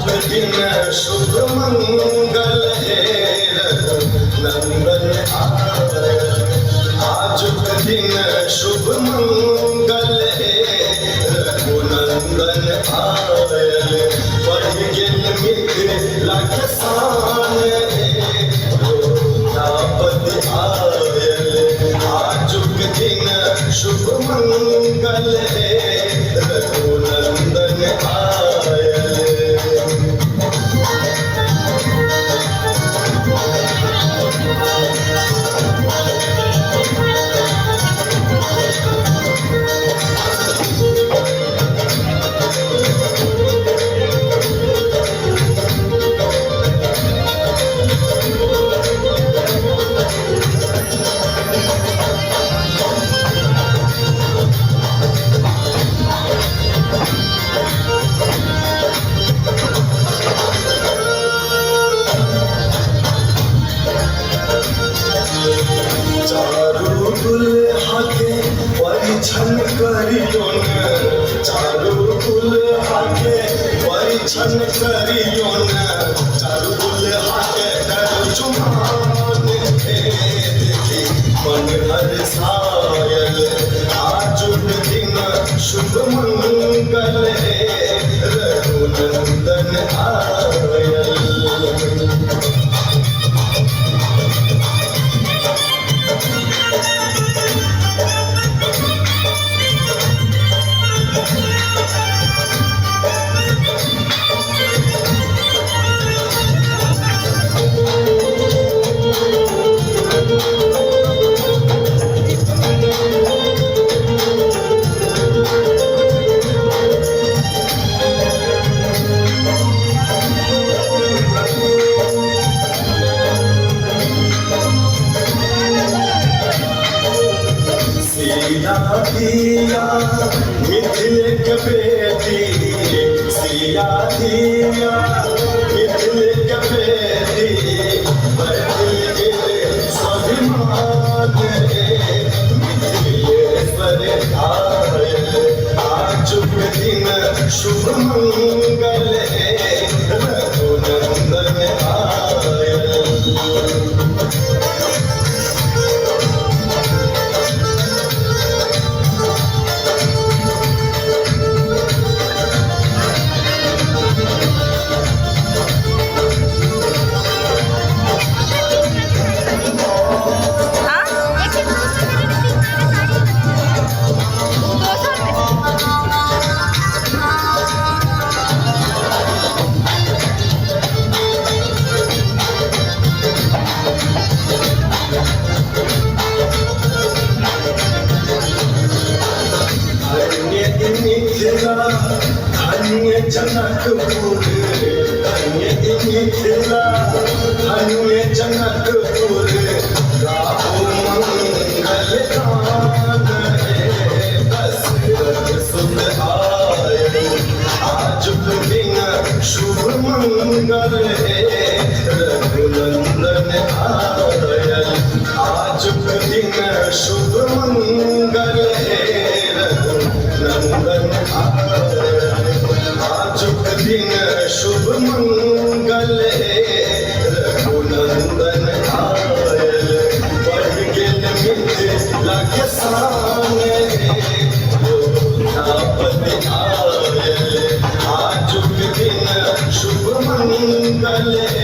दिन शुभ मंगल है रघुनंदन आयल। आज के दिन शुभ मंगल है रघुनंदन आयल। बढ़ गेल मिथिला के शान है द्रौपदी आयल। आज के दिन शुभ मंगल है रघुनंदन आयल। चारू दुल्हा के परिछन करियो न, चारू दुल्हा के परिछन करियो न। चारू दुल्हा के कर चुमान हे देखी मन हर्षायल। आज के दिन शुभ मंगल है रघुनंदन आयल। सिया दिया मिथिल के बेटी, सिया दिया मिथिल के बेटी। बढ़ गेल स्वाभिमान है मिथिलेश्वर आयल। आज के दिन शुभ मंगल है रघुनंदन आयल। धन्य जनकपुर, धन्य मिथिला, धन्य जनकपुर। गाओ मंगल गान है दशरथ सुत आयल। आज के दिन शुभ मंगल है रघुनंदन आयल। आज के दिन शुभ मंगल है रघुनंदन आयल। आज के दिन शुभ मंगल है रघुनंदन आयल। बढ़ गेल मिथिला के शान है द्रौपदी आयल। आज के दिन शुभ मंगल है